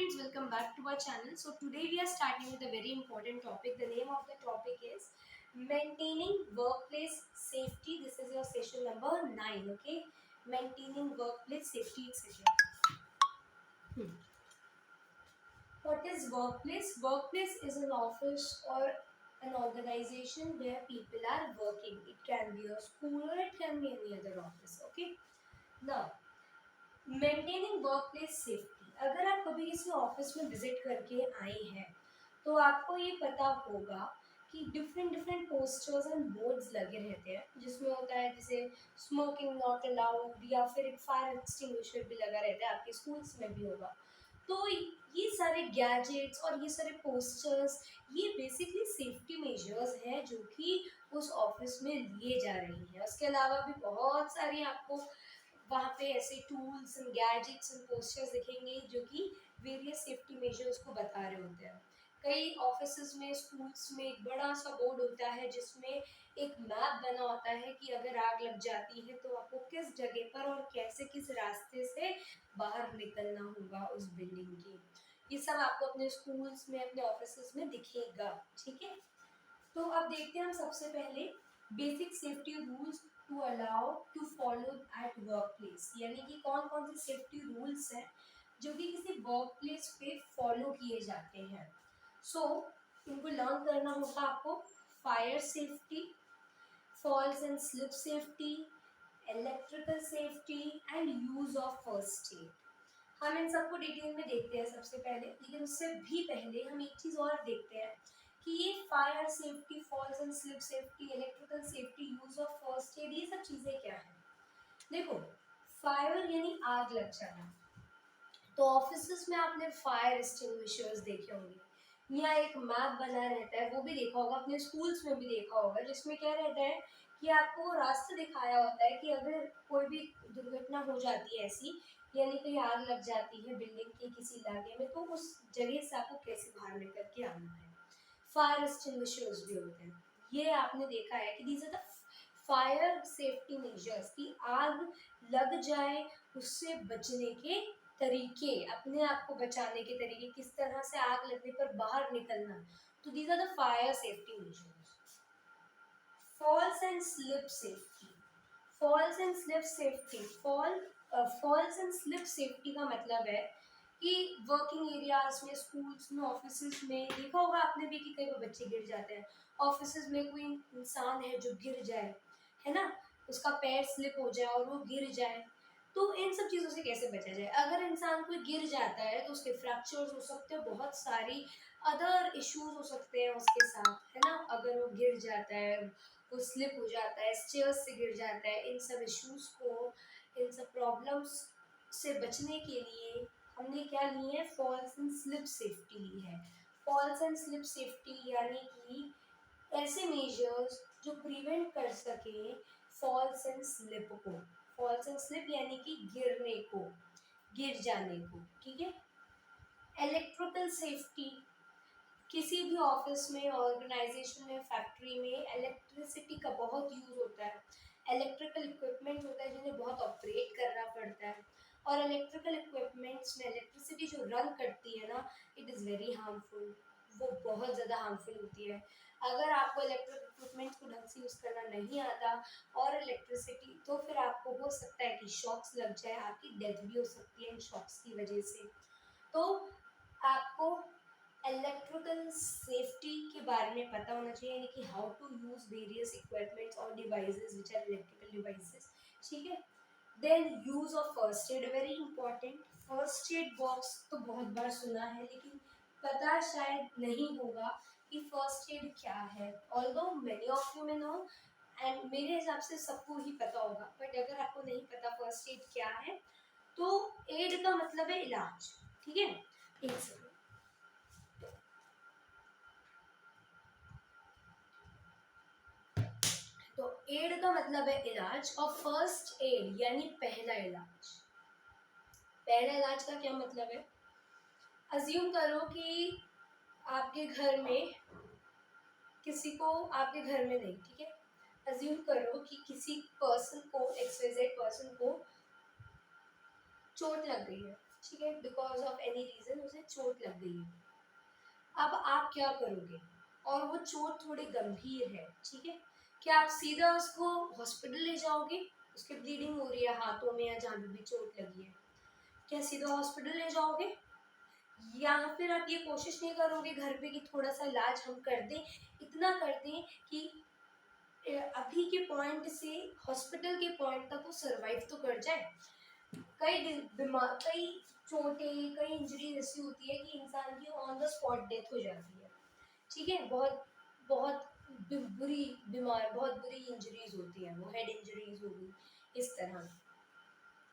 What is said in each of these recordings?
friends, welcome back to our channel. So today we are starting with a very important topic. The name of the topic is maintaining workplace safety. This is your session number 9. Okay, maintaining workplace safety, etc. What is workplace? Workplace is an office or an organization where people are working. It can be a school or it can be any other office. Okay. Now, maintaining workplace safety, अगर आप कभी किसी office में visit करके आए हैं तो आपको ये पता होगा कि different different posters and boards लगे रहते हैं जिसमें होता है जैसे स्मोकिंग नॉट अलाउड या फिर एक फायर एक्सटिंग्विशर भी लगा रहता है, आपके स्कूल्स में भी होगा। तो ये सारे गैजेट्स और ये सारे पोस्टर्स ये बेसिकली सेफ्टी मेजर्स हैं जो कि उस ऑफिस में लिए जा रही हैं। उसके अलावा भी बहुत सारी आपको वहाँ पे ऐसे tools and gadgets and posters दिखेंगे जो कि वेरियस सेफ्टी मेजर्स को बता रहे होते हैं। कई ऑफिसेज में स्कूल्स में एक बड़ा सा बोर्ड होता है जिसमें एक मैप बना होता है कि अगर आग लग जाती है तो आपको किस जगह पर और कैसे किस रास्ते से बाहर निकलना होगा उस बिल्डिंग की। ये सब आपको अपने स्कूल्स में अपने ऑफिसेज में दिखेगा। ठीक है, तो अब देखते हैं हम सबसे पहले basic safety rules to allow to follow at work place, यानी कि कौन कौन से सेफ्टी रूल्स हैं जो कि किसी वर्क प्लेस पे फॉलो किए जाते हैं। सो इनको लर्न करना होगा आपको। Fire safety, falls and slip safety, electrical safety and use of first aid. हम इन सबको डिटेल में देखते हैं सबसे पहले, लेकिन उससे भी पहले हम एक चीज़ और देखते हैं कि ये fire safety, falls and slip safety, electrical safety, use of first aid, ये सब चीज़ें क्या हैं। देखो, फायर यानी आग लग जाना, तो ऑफिस में आपने फायर एक्सटिंग्विशर्स देखे होंगे या एक मैप बना रहता है वो भी देखा होगा, अपने स्कूल्स में भी देखा होगा, जिसमें क्या रहता है कि आपको वो रास्ता दिखाया होता है कि अगर कोई भी दुर्घटना हो जाती है ऐसी, यानी कहीं आग लग जाती है बिल्डिंग के किसी इलाके में, तो उस जगह से आपको कैसे बाहर निकल के आना है। फायर एक्सटिंग्विशर्स भी होते हैं, ये आपने देखा है कि these are the fire safety measures, की आग लग जाए उससे बचने के तरीके, अपने आप को बचाने के तरीके, किस तरह से आग लगने पर बाहर निकलना। तो these are the fire safety measures. Falls and slip safety, falls and slip safety, falls and slip safety का मतलब है कि वर्किंग एरियाज में, स्कूल्स में, ऑफिस में देखा होगा आपने भी कि कई बार बच्चे गिर जाते हैं। ऑफिस में कोई इंसान है जो गिर जाए, है ना, उसका पैर स्लिप हो जाए और वो गिर जाए, तो इन सब चीज़ों से कैसे बचा जाए। अगर इंसान कोई गिर जाता है तो उसके फ्रैक्चर्स हो सकते हैं, बहुत सारी अदर इश्यूज हो सकते हैं उसके साथ, है ना। अगर वो गिर जाता है, वो स्लिप हो जाता है, स्टेयर्स से गिर जाता है, इन सब इश्यूज को, इन सब प्रॉब्लम्स से बचने के लिए हमने क्या ली है, फॉल्स एंड स्लिप सेफ्टी ली है। फॉल्स एंड स्लिप सेफ्टी यानी कि ऐसे मेजर्स जो प्रिवेंट कर सके फॉल्स एंड स्लिप को। फॉल्स एंड स्लिप यानी कि गिरने को, गिर जाने को। ठीक है। इलेक्ट्रिकल सेफ्टी, किसी भी ऑफिस में, ऑर्गेनाइजेशन में, फैक्ट्री में इलेक्ट्रिसिटी का बहुत यूज होता है। इलेक्ट्रिकल इक्विपमेंट होता है जिन्हें बहुत ऑपरेट करना पड़ता है, और इलेक्ट्रिकल इक्विपमेंट्स में इलेक्ट्रिसिटी जो रन करती है ना, इट इज़ वेरी हार्मफुल, वो बहुत ज़्यादा हार्मफुल होती है। अगर आपको इलेक्ट्रिक इक्विपमेंट्स को ढंग से यूज़ करना नहीं आता और इलेक्ट्रिसिटी, तो फिर आपको हो सकता है कि शॉक्स लग जाए, आपकी डेथ भी हो सकती है इन शॉक्स की वजह से। तो आपको इलेक्ट्रिकल सेफ्टी के बारे में पता होना चाहिए, यानी कि how to use various equipments और devices which are electrical devices. ठीक है। Then use of first aid, very important. First aid box तो बहुत बार सुना है लेकिन पता शायद नहीं होगा कि फर्स्ट एड क्या है। ऑल्दो मेनी ऑफ यू में नो, एंड मेरे हिसाब से सबको ही पता होगा, बट अगर आपको नहीं पता फर्स्ट एड क्या है, तो एड का मतलब है इलाज। ठीक है, एक सेकंड। तो एड का मतलब है इलाज, और फर्स्ट एड यानी पहला इलाज। पहला इलाज का क्या मतलब है, अज्यूम करो कि आपके घर में किसी को, आपके घर में नहीं, ठीक है, अज्यूम करो कि किसी पर्सन को, एक्सवाइजेड पर्सन को चोट लग गई है, ठीक है, बिकॉज ऑफ एनी रीजन उसे चोट लग गई है, अब आप क्या करोगे, और वो चोट थोड़ी गंभीर है, ठीक है, क्या आप सीधा उसको हॉस्पिटल ले जाओगे, उसके ब्लीडिंग हो रही है हाथों में या जहाँ भी चोट लगी है, क्या सीधा हॉस्पिटल ले जाओगे, या फिर आप ये कोशिश नहीं करोगे घर पे कि थोड़ा सा इलाज हम कर दें, इतना कर दें कि अभी के पॉइंट से हॉस्पिटल के पॉइंट तक वो सरवाइव तो कर जाए। कई चोटें, कई इंजरी ऐसी होती है कि इंसान की ऑन द स्पॉट डेथ हो जाती है, ठीक है, बहुत बहुत बुरी बीमार, बहुत बुरी इंजरीज होती है, वो हेड इंजरीज हो गई इस तरह।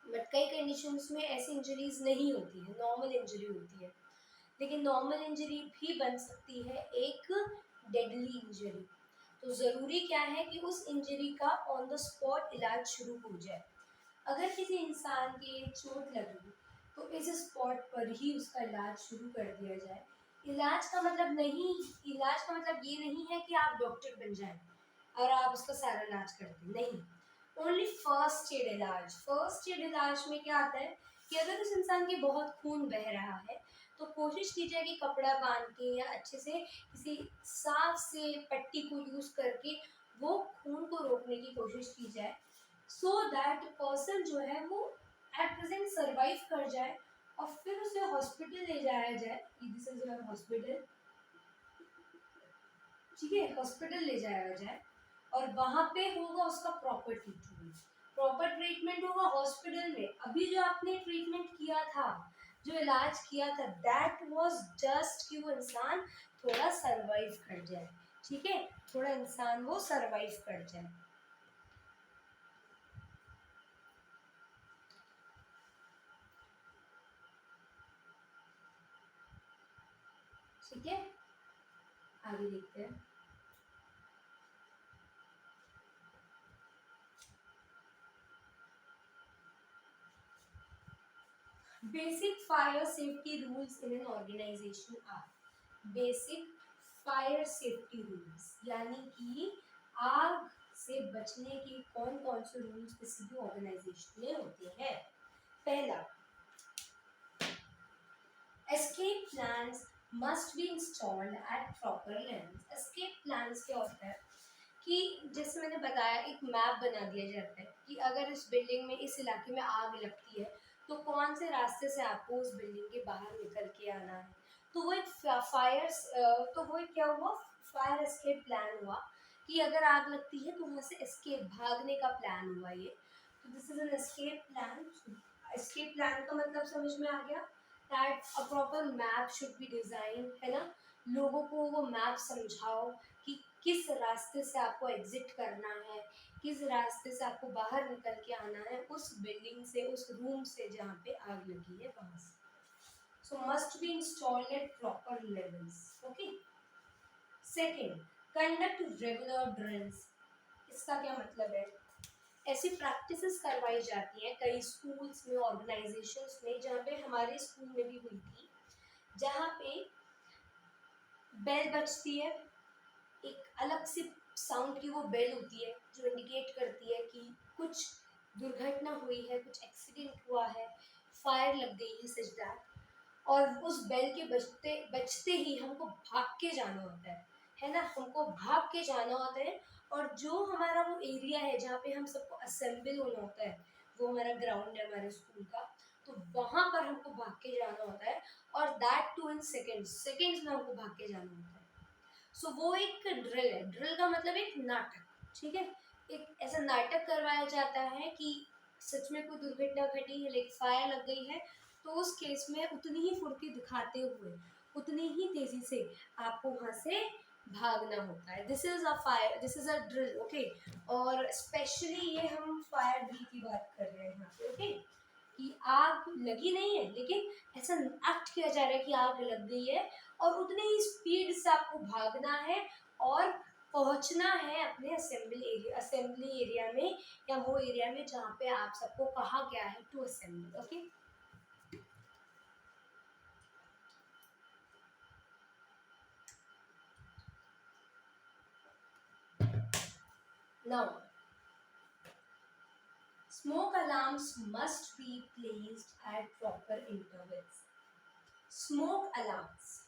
बट कई कंडीशंस में ऐसी इंजरीज नहीं होती है, नॉर्मल इंजरी होती है, लेकिन नॉर्मल इंजरी भी बन सकती है एक डेडली इंजरी। तो ज़रूरी क्या है कि उस इंजरी का ऑन द स्पॉट इलाज शुरू हो जाए। अगर किसी इंसान के चोट लगी तो इस स्पॉट पर ही उसका इलाज शुरू कर दिया जाए। इलाज का मतलब ये नहीं है कि आप डॉक्टर बन जाएं और आप उसका सारा इलाज कर दें, नहीं। ओनली फर्स्ट एड इलाज। फर्स्ट एड इलाज में क्या आता है कि अगर उस इंसान के बहुत खून बह रहा है तो कोशिश की जाए कि कपड़ा बांध के या अच्छे से किसी साफ से पट्टी को यूज करके वो खून को रोकने की कोशिश की जाए, सो दैट पर्सन जो है वो एट प्रेजेंट सर्वाइव कर जाए, और फिर उसे हॉस्पिटल ले जाया जाए। दिस इज योर हॉस्पिटल, ठीक है, हॉस्पिटल ले जाया जाए और वहां पे होगा उसका प्रॉपर ट्रीटमेंट। प्रॉपर ट्रीटमेंट होगा हॉस्पिटल में। अभी जो आपने ट्रीटमेंट किया था, जो इलाज किया था, दैट वाज जस्ट कि वो इंसान थोड़ा सरवाइव कर जाए, ठीक है, थोड़ा इंसान वो सरवाइव कर जाए। ठीक है, आगे देखते हैं। Basic fire safety rules in an organisation are. Basic fire safety rules यानी कि आग से बचने के कौन कौन से रूल्स किसी भी ऑर्गेनाइजेशन में होते हैं। पहला, escape plans must be installed eight proper levels. Escape plans क्या होता है कि जैसे मैंने बताया, एक मैप बना दिया जाता है कि अगर इस बिल्डिंग में, इस इलाके में आग लगती है तो कौन से रास्ते से आपको उस बिल्डिंग के बाहर निकल के आना है। तो वो एक क्या हुआ, फायर एस्केप प्लान हुआ कि अगर आग लगती है तो वहाँ से एस्केप, भागने का प्लान हुआ ये। तो this is an escape plan. Escape plan का मतलब समझ में आ गया, that a proper map should be design, है ना। लोगों को वो मैप समझाओ कि किस रास्ते से आपको एग्जिट करना है, किस रास्ते से आपको बाहर निकल के आना है उस बिल्डिंग से, उस रूम से जहाँ पे आग लगी है वहां से। सो must be installed eight proper levels, okay. Second, conduct regular drills. इसका क्या मतलब है, ऐसी प्रैक्टिसेस करवाई जाती हैं कई स्कूल्स में, ऑर्गेनाइजेशंस में, जहाँ पे हमारे स्कूल में भी हुई थी, जहाँ पे बेल बजती है, एक अलग से साउंड की वो बेल होती है जो इंडिकेट करती है कि कुछ दुर्घटना हुई है, कुछ एक्सीडेंट हुआ है, फायर लग गई है, सच दैट। और उस बेल के बजते बजते ही हमको भाग के जाना होता है ना, हमको भाग के जाना होता है। और जो हमारा वो एरिया है जहाँ पे हम सबको असेंबल होना होता है, वो हमारा ग्राउंड है हमारे स्कूल का, तो वहां पर हमको भाग के जाना होता है, और दैट टू इन सेकेंड्स में हमको भाग के जाना होता है। सो वो एक ड्रिल है। ड्रिल का मतलब एक नाटक, ठीक है, एक ऐसा नाटक करवाया जाता है कि सच में कोई दुर्घटना घटी है, लाइक फायर लग गई है, तो उस केस में उतनी ही फुर्ती दिखाते हुए, उतनी ही तेजी से आपको वहां से भागना होता है। This is a fire, this is a drill, okay. और स्पेशली ये हम फायर ड्रिल की बात कर रहे हैं यहाँ पे, ओके, कि आग लगी नहीं है लेकिन ऐसा एक्ट किया जा रहा है कि आग लग गई है, और उतनी ही स्पीड से आपको भागना है और पहुंचना है अपने असेंबली एरिया में, या वो एरिया में जहाँ पे आप सबको कहा गया है to assemble, okay. Now, smoke alarms must be placed at proper intervals. Smoke alarms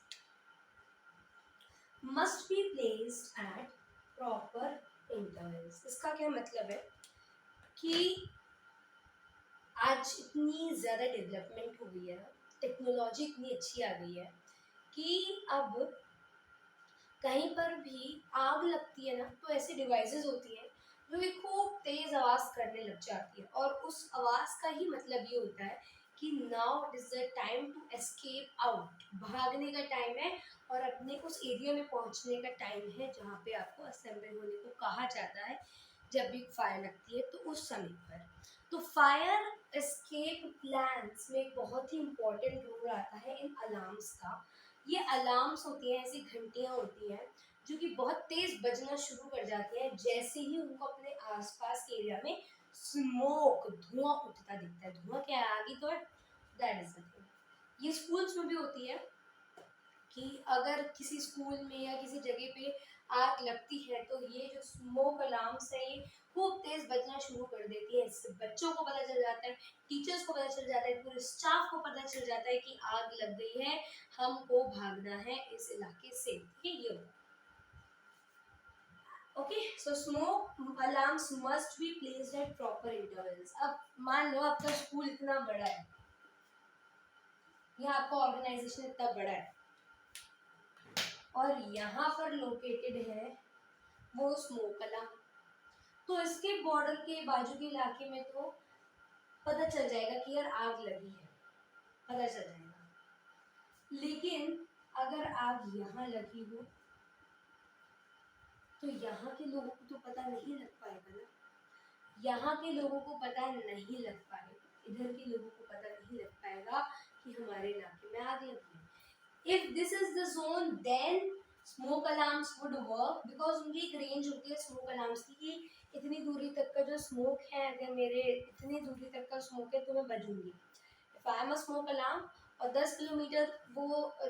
must be placed at proper intervals. इसका क्या मतलब है कि आज इतनी ज़्यादा डेवलपमेंट हो गई है, टेक्नोलॉजी इतनी अच्छी आ गई है कि अब कहीं पर भी आग लगती है ना, तो ऐसी डिवाइसेस होती हैं जो कि खूब तेज आवाज़ करने लग जाती है, और उस आवाज़ का ही मतलब ये होता है कि now it is the time to escape out, भागने का टाइम है और अपने उस एरिया में पहुंचने का टाइम है जहाँ पे आपको असेंबल होने को कहा जाता है जब भी फायर लगती है, तो उस समय पर। तो फायर एस्केप प्लान्स में एक बहुत ही इम्पोर्टेंट रोल आता है इन अलार्म्स का। ये अलार्म्स होती हैं, ऐसी घंटियाँ होती हैं जो कि बहुत तेज बजना शुरू कर जाती हैं जैसे ही उनको अपने आसपास के एरिया में स्मोक, धुआं उठता दिखता है। धुआं क्या है, आगे तो है, दैट इज द थिंग। ये स्कूल्स में भी होती है कि अगर किसी स्कूल में या किसी जगह पे आग लगती है तो ये जो स्मोक अलार्म्स है ये खूब तेज बजना शुरू कर देती है। इससे बच्चों को पता चल जाता है, टीचर्स को पता चल जाता है, पूरे स्टाफ को पता चल जाता है कि आग लग गई है, हमको भागना है इस इलाके से। ठीक है, ये okay. So smoke alarms must be placed at proper intervals. अब मान लो आपका स्कूल इतना बड़ा है या आपका ऑर्गेनाइजेशन इतना बड़ा है और यहाँ पर लोकेटेड है वो स्मोक अलार्म, तो इसके बॉर्डर के बाजू के इलाके में तो पता चल जाएगा कि यार आग लगी है, पता चल जाएगा। लेकिन अगर आग यहाँ लगी हो तो यहाँ के लोगों को तो पता नहीं लग पाएगा ना, यहाँ के लोगों को पता नहीं लग पाएगा, इधर के लोगों को पता नहीं लग पाएगा कि हमारे इलाके में आग लगी है। If this is the zone, then smoke alarms would work because उनकी एक रेंज होती है स्मोक अलार्म्स की कि इतनी दूरी तक का जो स्मोक है, अगर मेरे इतनी दूरी तक का स्मोक है तो मैं बजूंगी। If I am a smoke alarm और 10 किलोमीटर वो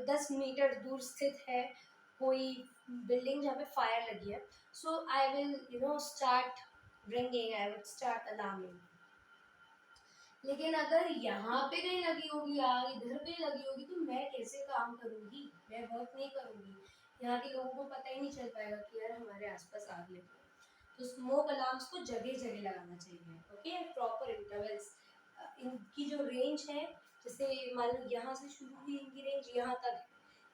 10 मीटर दूर स्थित है कोई बिल्डिंग जहाँ पे फायर लगी है, so I will start ringing, I would start alarming। लेकिन अगर यहाँ पे कहीं लगी होगी आग, इधर कहीं लगी होगी, तो मैं कैसे काम करूँगी, मैं वर्क नहीं करूँगी, यहाँ के लोगों को पता ही नहीं चल पाएगा कि यार हमारे आसपास आग लगी है। तो स्मोक अलार्म्स को जगह जगह लगाना चाहिए, ओके, प्रॉपर इंटरवल्स। इनकी जो रेंज है, जैसे मान लो यहाँ से शुरू हुई इनकी रेंज यहाँ तक है,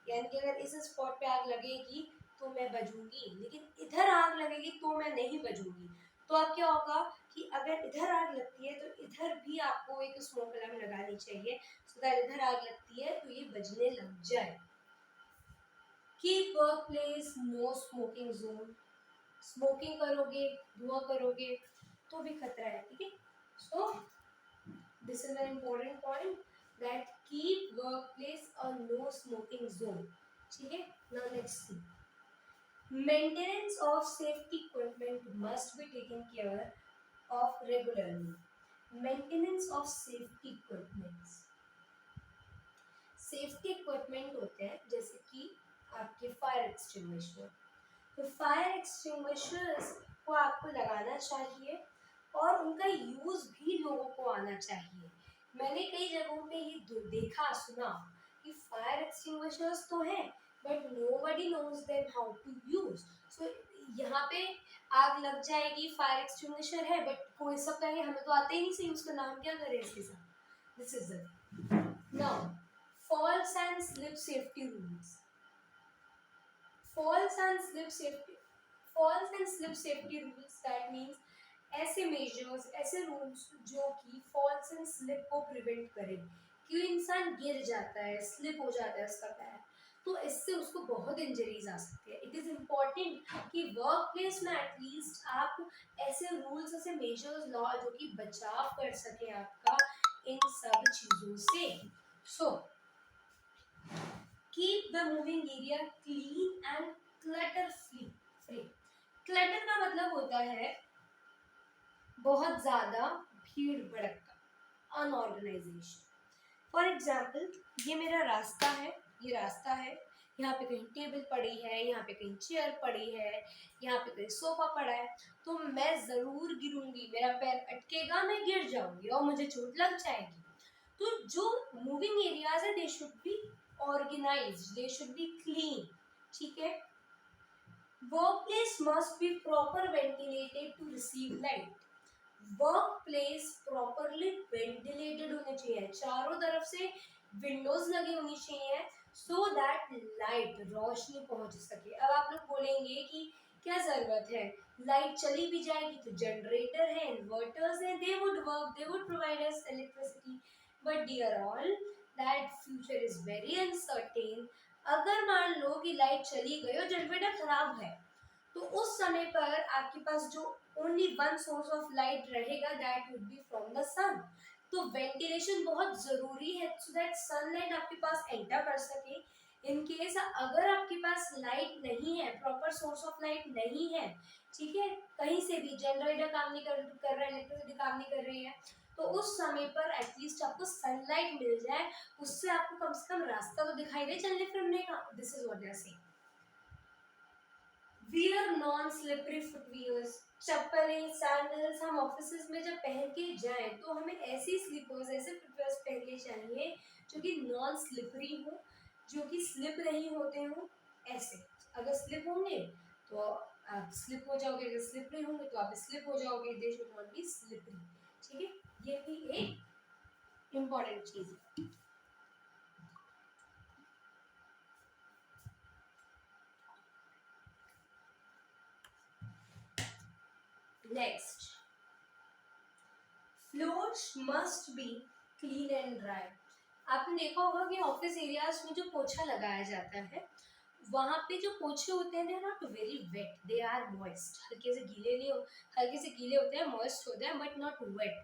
यानी कि अगर इस स्पॉट पे आग लगेगी तो मैं बजूंगी, लेकिन इधर आग लगेगी तो मैं नहीं बजूंगी। तो अब क्या होगा कि अगर इधर आग लगती है तो इधर भी आपको एक स्मोक अलार्म लगानी चाहिए, सो दैट इधर आग लगती है तो ये बजने लग जाए। Keep work place no smoking zone. Smoking करोगे, धुआं करोगे तो भी खतरा है, ठीक है। So this is an important point that keep work place a no smoking zone, ठीक है। Now let's see, maintenance of safety equipment must be taken care of regularly। Maintenance of safety equipments, safety equipment होते हैं जैसे कि आपके fire extinguisher. तो fire extinguishers को आपको लगाना चाहिए और उनका यूज भी लोगों को आना चाहिए। मैंने कई जगहों पे ये देखा सुना कि फायर एक्सटिंग्विशर्स तो हैं but nobody knows them how to use. So यहाँ पे आग लग जाएगी, फायर एक्सटिंग्विशर है बट कोई सब कहेंगे हमें तो आते ही नहीं से उसका नाम क्या करें इसके साथ। This is the now falls and slip safety rules. Falls and slip safety, falls and slip safety rules that means ऐसे मेजर्स, ऐसे रूल्स जो कि फॉल्स एंड स्लिप को प्रिवेंट करें। क्यों इंसान गिर जाता है, स्लिप हो जाता है उसका पैर, तो इससे उसको बहुत इंजरीज आ सकती है। इट इज इम्पॉर्टेंट कि वर्क प्लेस में एटलीस्ट आप ऐसे रूल्स, ऐसे मेजर्स लॉ जो कि बचाव कर सके आपका इन सब चीजों से। So keep the moving area clean and clutter free. Clutter का मतलब होता है बहुत ज्यादा भीड़ भड़का, अनऑर्गेनाइजेशन। फॉर एग्जाम्पल ये मेरा रास्ता है, ये रास्ता है, यहाँ पे कहीं टेबल पड़ी है, यहाँ पे कहीं चेयर पड़ी है, यहाँ पे कहीं सोफा पड़ा है, तो मैं ज़रूर गिरूंगी, मेरा पैर अटकेगा, मैं गिर जाऊंगी और मुझे चोट लग जाएगी। तो जो मूविंग एरियाज है they should be organized, they should be clean, ठीक है। Workplace must be proper ventilated to receive light, work place properly ventilated होने चाहिए, चारों तरफ से विंडोज लगी होनी चाहिए सो दैट लाइट रोशनी पहुंच सके। अब आप लोग बोलेंगे कि क्या जरूरत है, लाइट चली भी जाएगी तो जनरेटर है, इन्वर्टर्स है, they would work, they would provide us electricity, but dear all that future is very uncertain. अगर मान लो कि लाइट चली गई और जनरेटर खराब है तो उस समय पर आपके पास जो only one source of light रहेगा that would be from the sun. तो वेंटिलेशन बहुत जरूरी है सो दैट सनलाइट आपके पास एंटर कर सके। इन केस अगर आपके पास लाइट नहीं है, प्रॉपर सोर्स ऑफ लाइट नहीं है, ठीक है, कहीं से भी जनरेटर काम नहीं कर रहा है, इलेक्ट्रिसिटी काम नहीं कर रही है, तो उस समय पर एटलीस्ट आपको सनलाइट मिल जाए, उससे आपको कम से कम रास्ता तो दिखाई दे चलने फिरने का। This is what they are saying. Wear non slippery footwears, चप्पलें सैंडल्स हम ऑफिस में जब पहन के जाएं तो हमें ऐसी स्लीपर्स, ऐसे फुटवियर्स पहनने चाहिए जो कि नॉन स्लिपरी हो, जो कि स्लिप नहीं होते हो। ऐसे अगर स्लिप होंगे तो आप स्लिप हो जाओगे, अगर स्लिप नहीं होंगे तो आप स्लिप हो जाओगे, they should not be slippery, ठीक है। ये भी एक इम्पॉर्टेंट चीज है। Next, floors must be clean and dry. आपने देखा होगा कि ऑफिस एरियाज में जो पोछा लगाया जाता है वहां पे जो पोछे होते हैं they are not very wet, they are moist, हल्के से गीले नहीं हो, हल्के से गीले होते हैं, मॉइस्ट होते हैं, बट नॉट वेट।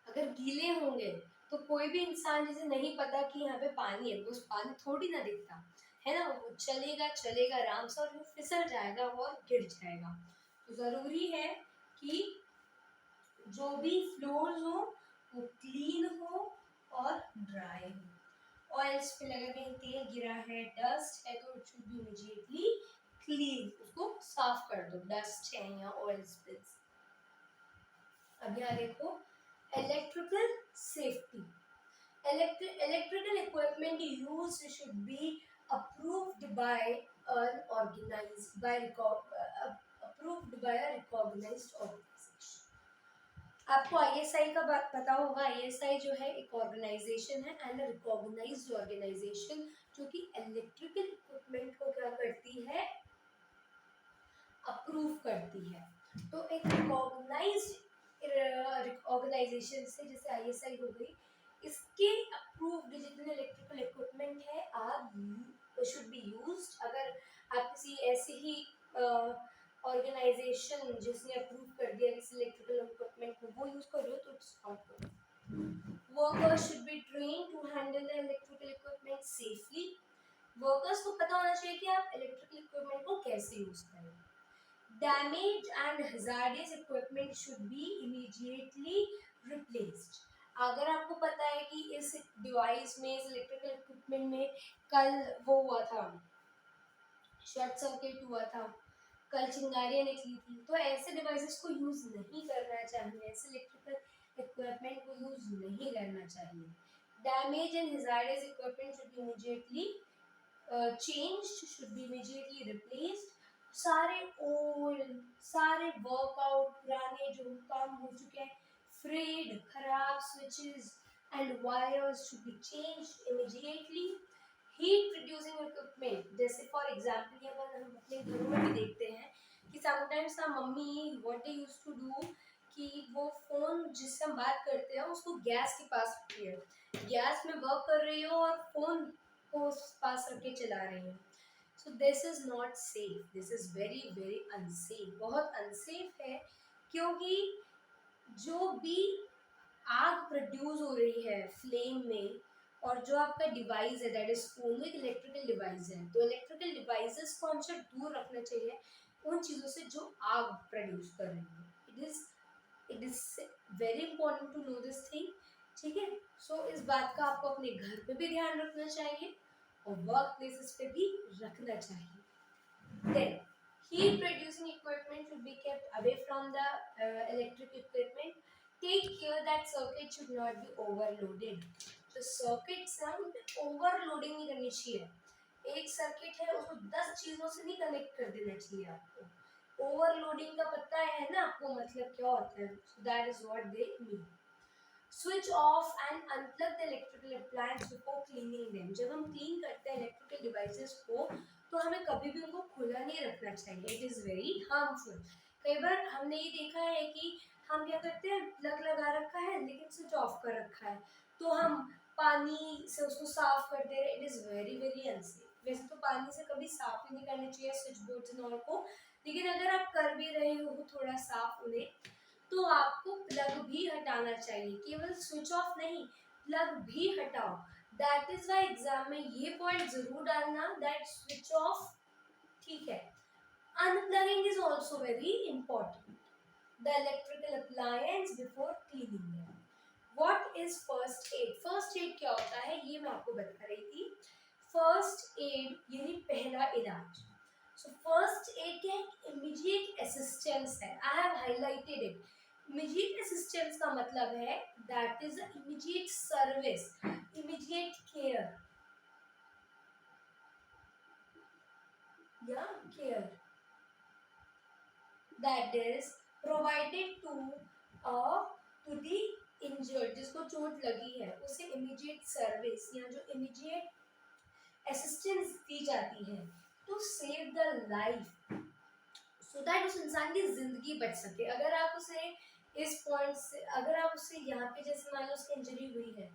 अगर गीले होंगे तो कोई भी इंसान जिसे नहीं पता कि यहाँ पे पानी है, तो उस पानी थोड़ी ना दिखता है ना, वो चलेगा चलेगा आराम से और वो फिसल जाएगा और गिर जाएगा। तो जरूरी है कि जो भी फ्लोर्स हो वो क्लीन हो और ड्राई हो। ऑयल्स पे लगा कहीं तेल गिरा है, डस्ट है, तो it should be immediately clean, उसको साफ कर दो, डस्ट है या ऑयल स्पिल्स। अब यहाँ देखो, electrical safety, electrical equipment used should be approved by an organized by approved by a recognized organization। आपको आईएसआई का बात पता होगा, आईएसआई जो है एक ऑर्गेनाइजेशन है एंड रिकॉग्नाइज्ड ऑर्गेनाइजेशन जो कि इलेक्ट्रिकल इक्विपमेंट को क्या करती है, अप्रूव करती है। तो एक रिकॉग्नाइज्ड ऑर्गेनाइजेशन से, जैसे आईएसआई हो गई, इसके अप्रूव्ड जितने इलेक्ट्रिकल इक्विपमेंट है आर शुड बी यूज्ड। अगर आप किसी ऐसे ही ऑर्गेनाइजेशन जिसने अप्रूव कर दिया किसी इलेक्ट्रिकल इक्विपमेंट को वो यूज कर रहे हो तो it's not good. Workers should be trained to handle the electrical equipment safely. Workers को पता होना चाहिए कि आप इलेक्ट्रिकल इक्विपमेंट को कैसे यूज करें। Damaged and hazardous equipment should be immediately replaced। अगर आपको पता है कि इस डिवाइस में, इस इलेक्ट्रिकल इक्विपमेंट में कल वो हुआ था, शॉर्ट सर्किट हुआ था, कल चिंगारियां निकली थी, तो ऐसे डिवाइसेस को यूज नहीं करना चाहिए, ऐसे इलेक्ट्रिकल इक्विपमेंट को यूज नहीं करना चाहिए। Damage and hazards equipment should be immediately changed, should be immediately replaced। सारे ओल्ड, सारे वर्कआउट पुराने जो काम हो चुके हैं, फ्रेड खराब switches and wires should be changed immediately. Heat producing equipment, जैसे फॉर एग्जांपल ये अपन हम अपने घरों में भी देखते हैं कि समटाइम्स ना mummy what they used to do कि वो फोन जिससे हम बात करते हैं उसको गैस के पास रखती है, गैस में वर्क कर रही हो और फोन को पास रख के चला रही हूँ। सो this is not safe, this is very very unsafe, बहुत अनसेफ है। क्योंकि जो भी आग प्रोड्यूस हो रही है फ्लेम में, और जो आपका डिवाइस है दैट इज फोन, एक इलेक्ट्रिकल डिवाइस है, तो इलेक्ट्रिकल डिवाइसेस को हमसे दूर रखना चाहिए उन चीज़ों से जो आग प्रोड्यूस कर रही है। It is very important to know this thing, ठीक है। सो इस बात का आपको अपने घर पे भी ध्यान रखना चाहिए और वर्क प्लेसेस पे भी रखना चाहिए। Then heat producing equipment should be kept away from the electric equipment। Take care that circuit should not be overloaded। जो सर्किट्स हैं उन पे ओवरलोडिंग नहीं करनी चाहिए। एक सर्किट है उसको 10 चीजों से नहीं कनेक्ट कर देना चाहिए आपको। ओवरलोडिंग का पता है ना आपको मतलब क्या होता है? So that is what they mean. Switch off and unplug the electrical appliance before cleaning them. जब हम क्लीन करते हैं इलेक्ट्रिकल डिवाइसेस को तो हमें कभी भी उनको खुला नहीं रखना चाहिए, इट इज वेरी हार्मफुल। कई बार हमने ये देखा है कि हम क्या करते हैं, प्लग लगा रखा है लेकिन स्विच ऑफ कर रखा है, तो हम पानी से उसको साफ कर दे रहे, it is very very unsafe. वैसे तो पानी से कभी साफ ही नहीं करना चाहिए स्विच बोर्ड्स एंड ऑल को, लेकिन अगर आप कर भी रहे हो थोड़ा साफ उन्हें, तो आपको प्लग भी हटाना चाहिए, केवल स्विच ऑफ नहीं, प्लग भी हटाओ। दैट इज वाई एग्जाम में ये पॉइंट जरूर डालना दैट स्विच ऑफ, ठीक है। अनप्लगिंग is also very important the electrical appliance before cleaning them. What is first aid? First aid क्या होता है ये मैं आपको बता रही थी। फर्स्ट एड यानी पहला इलाज। सो फर्स्ट एड क्या है? इमीडिएट असिस्टेंस है। I have highlighted it. Immediate assistance का मतलब है that is immediate service, immediate care या care that is provided to the injured, जिसको चोट लगी है उसे इमीडिएट सर्विस या जो इमीडिएट असिस्टेंस दी जाती है to save the life, so that उस इंसान की जिंदगी बच सके। अगर आप उसे इस पॉइंट से, अगर आप उसे यहाँ पे जैसे मान लो उसकी इंजरी हुई है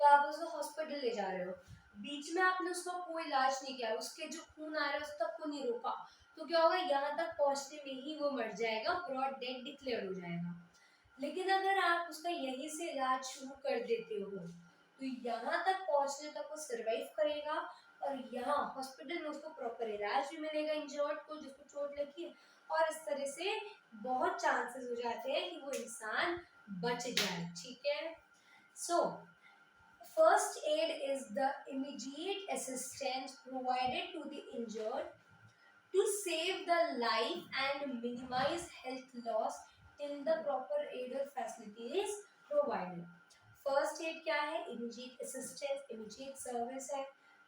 तो आप उसे हॉस्पिटल ले जा रहे हो, बीच में आपने उसका कोई इलाज नहीं किया, उसके जो खून आ रहा है उस तक को नहीं रोका, तो क्या होगा, यहाँ तक पहुँचने में ही वो मर जाएगा, ब्रॉड डेड डिक्लेयर हो जाएगा। लेकिन अगर आप उसका यहीं से इलाज शुरू कर देते हो तो यहाँ तक पहुँचने तक वो सर्वाइव करेगा और यहाँ हॉस्पिटल में उसको प्रॉपर इलाज भी मिलेगा इंजर्ड को जिसको चोट लगी है, और इस तरह से बहुत चांसेस हो जाते हैं कि वो इंसान बच जाए, ठीक है। सो first aid is the immediate assistance provided to the injured to save the life and minimize health loss till the proper aid or facility is provided. First aid क्या है? Immediate assistance, immediate service है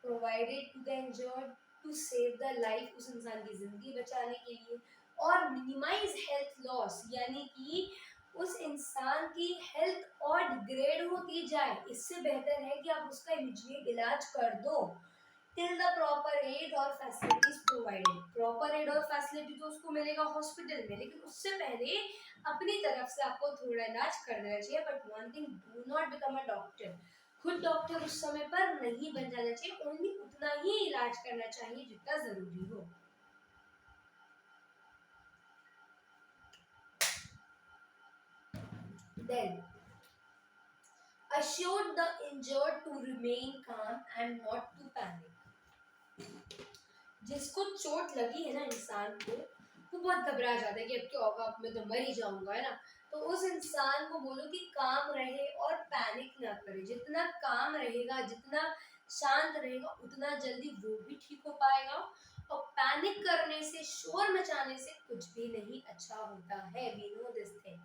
provided to the injured to save the life, उस इंसान की जिंदगी बचाने के लिए, और minimize health loss यानी कि उस इंसान की हेल्थ और डिग्रेड होती जाए, इससे बेहतर है कि आप उसका इमीडिएट इलाज कर दो टिल द प्रॉपर एड और फैसिलिटीज प्रोवाइडेड। प्रॉपर एड और फैसिलिटी तो उसको मिलेगा हॉस्पिटल में, लेकिन उससे पहले अपनी तरफ से आपको थोड़ा इलाज कर देना चाहिए। But one thing, do not become a doctor. खुद डॉक्टर उस समय पर नहीं बन जाना चाहिए, ओनली उतना ही इलाज करना चाहिए जितना जरूरी हो। Then assured the injured to remain calm and not to panic. जिसको चोट लगी है ना इंसान को, वो बहुत घबरा जाता है कि अब क्या होगा, अब मैं तो मर ही जाऊंगा, है ना। तो उस इंसान को बोलो कि काम रहे और पैनिक ना करे। जितना काम रहेगा, जितना शांत रहेगा, उतना जल्दी वो भी ठीक हो पाएगा। और पैनिक करने से, शोर मचाने से कुछ भी नहीं अच्छा होता है। We know this thing.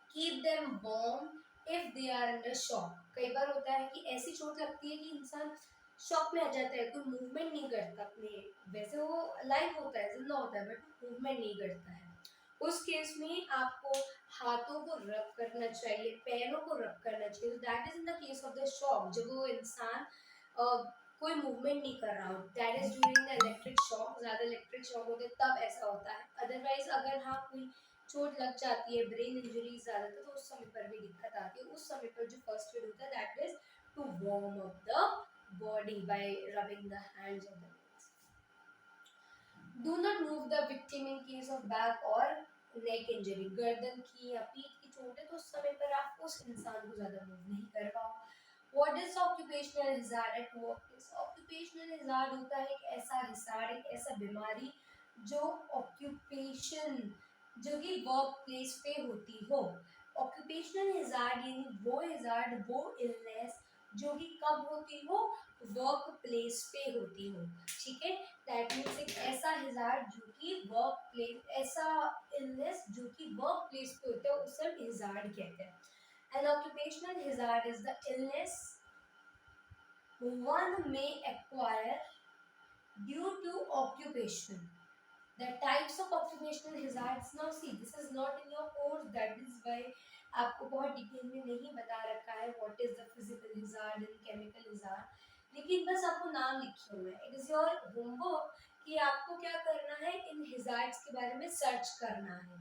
Keep them warm if they are under shock. कई बार होता है कि ऐसी चोट लगती है कि इंसान शॉक में आ जाता है, कोई मूवमेंट नहीं करता अपने, वैसे वो लाइव होता है, जिंदा होता है, बट मूवमेंट नहीं करता है। उस केस में आपको हाथों को रब करना चाहिए, पैरों को रब करना चाहिए। That is in the case of the shock, जब वो इंसान कोई मूवमेंट नहीं कर रहा हो, that is during the electric shock. ज्यादा इलेक्ट्रिक शॉक होते हैं तब ऐसा होता है। अदरवाइज अगर हाँ कोई चोट लग जाती है, ब्रेन इंजरी ज्यादा, तो उस समय पर भी दिक्कत आती है। उस समय पर जो फर्स्ट एड होता है that is to warm up the body by rubbing the hands of the legs. Do not move the victim in case of back or neck injury. गर्दन की या पीठ की चोट है तो उस समय पर आप उस इंसान को ज्यादा मूव नहीं कर पाओ। What is occupational hazard at workplace? Occupational hazard होता है एक ऐसा हिसार, एक ऐसा बीमारी जो ऑक्यूपेशन, जो कि वर्क प्लेस पे होती हो। ऑक्यूपेशनल हिजार्ड यानी वो हिजार्ड, वो इलनेस जो कि कब होती हो, वर्क प्लेस पे होती हो, ठीक है। दैट मीन्स एक ऐसा हिजार्ड जो कि वर्क प्लेस, ऐसा इलनेस जो कि वर्क प्लेस पे होता है, उसे हम हिजार्ड कहते हैं। An occupational hazard is the illness one may acquire due to occupation. The types of occupational hazards, now see this is not in your course, that is why आपको बहुत डिटेल में नहीं बता रखा है what is the physical hazard and chemical hazard, लेकिन बस आपको नाम लिखे हुए हैं. It is your homework कि आपको क्या करना है, इन hazards के बारे में सर्च करना है.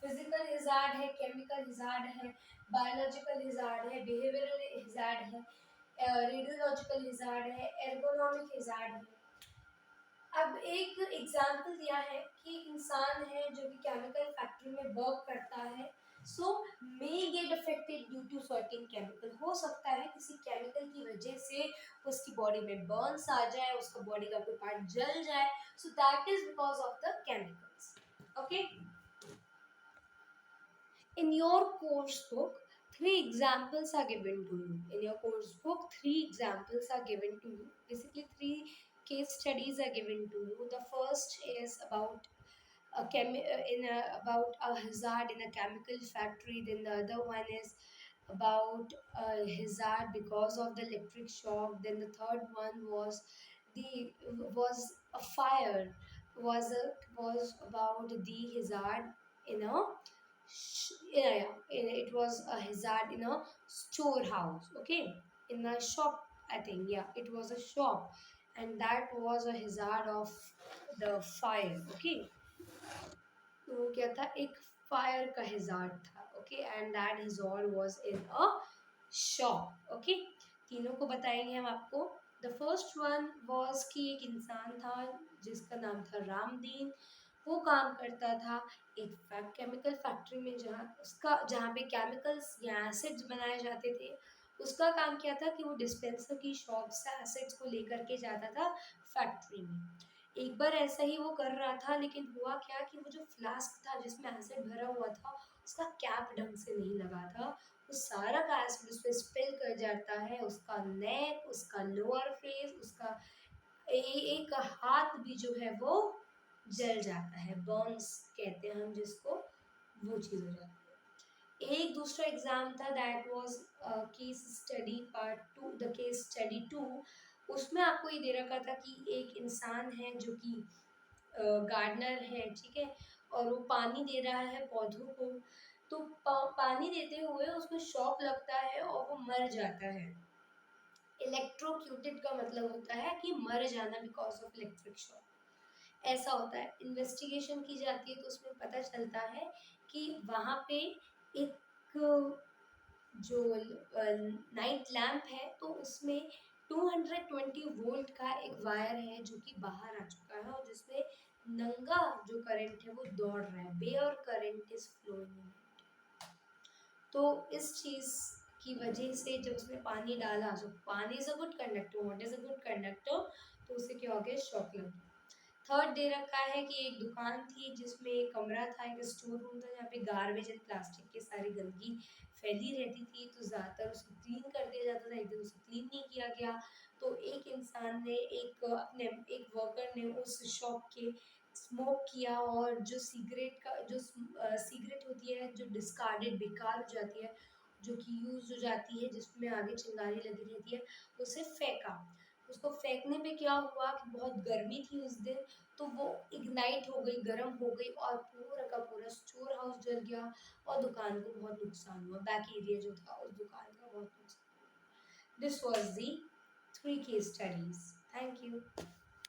फिजिकल hazard है, केमिकल hazard है, बायोलॉजिकल hazard है, बिहेवियरल hazard है, रेडियोलॉजिकल hazard है, एर्गोनॉमिक hazard है. अब एक एग्जाम्पल दिया है कि इंसान है जो कि केमिकल फैक्ट्री में वर्क करता है, so may get affected due to certain chemical. हो सकता है किसी केमिकल की वजह से उसकी बॉडी में बर्न्स आ जाए, उसका बॉडी का कोई पार्ट जल जाए, so that is because of the chemicals. Okay, in your course book, three examples are given to you. In your course book, three examples are given to you. Basically, three case studies are given to you. The first is about about a hazard in a chemical factory. Then the other one is about a hazard because of the electric shock. Then the third one the was a fire. Was about the hazard in a it was a hazard in a storehouse. Okay, in a shop, I think. Yeah, it was a shop, and that was a hazard of the fire. Okay, तो वो क्या था, एक fire का hazard था. Okay, and that hazard was in a shop. Okay, तीनों को बताएंगे हम आपको. द फर्स्ट वन was कि एक इंसान था जिसका नाम था रामदीन. वो काम करता था एक केमिकल फैक्ट्री में, जहाँ पे केमिकल्स या एसिड्स बनाए जाते थे. उसका काम क्या था कि वो डिस्पेंसर की शॉप से एसिड्स को लेकर के जाता था फैक्ट्री में. एक बार ऐसा ही वो कर रहा था, लेकिन हुआ क्या कि वो जो फ्लास्क था जिसमें एसिड भरा हुआ था, उसका कैप ढंग से नहीं लगा था. वो सारा का एसिड उस पर स्पिल कर जाता है. उसका नेक, उसका लोअर फेस, उसका एक हाथ भी जो है वो जल जाता है. बर्न्स कहते हैं हम जिसको, वो चीज़ हो जाती है. एक दूसरा एग्जाम था, that was case study part 2, the case study 2. उसमें आपको ये दे रखा था कि एक इंसान है जो कि गार्डनर है, ठीक है, और वो पानी दे रहा है पौधों को. तो पानी देते हुए उसको शॉक लगता है और वो मर जाता है. इलेक्ट्रोक्यूटेड का मतलब होता है कि मर जाना बिकॉज ऑफ इलेक्ट्रिक शॉक. ऐसा होता है. इन्वेस्टिगेशन की जाती है तो उसमें पता चलता है कि वहाँ पे एक जो नाइट लैम्प है, तो उसमें 220 वोल्ट का एक वायर है जो कि बाहर आ चुका है, और जिसमें नंगा जो करंट है वो दौड़ रहा है. Bare current is flowing. तो इस चीज़ की वजह से जब उसमें पानी डाला, जो पानी is a good conductor, what is a good conductor, तो उसे क्या हो गया, शॉक लग गया. थर्ड दे रखा है कि एक दुकान थी जिसमें एक कमरा था, एक स्टोर रूम था, जहाँ पे गार्बेज एंड प्लास्टिक की सारी गंदगी फैली रहती थी. तो ज़्यादातर उसको क्लीन कर दिया जाता था, एक दिन उसे क्लीन नहीं किया गया. तो एक इंसान ने एक वर्कर ने उस शॉप के स्मोक किया, और जो सिगरेट का जो सिगरेट होती है जो डिस्कार्डेड बेकार हो जाती है, जो कि यूज हो जाती है, जिसमें आगे चिंगारी लगी रहती है, उसे फेंका. उसको फेंकने पे क्या हुआ कि बहुत गर्मी थी उस दिन, तो वो इग्नाइट हो गई, गर्म हो गई, और पूरा का पूरा स्टोर हाउस जल गया, और दुकान को बहुत नुकसान हुआ. बैक एरिया जो था उस दुकान का बहुत नुकसान. This was the 3 case studies. Thank you.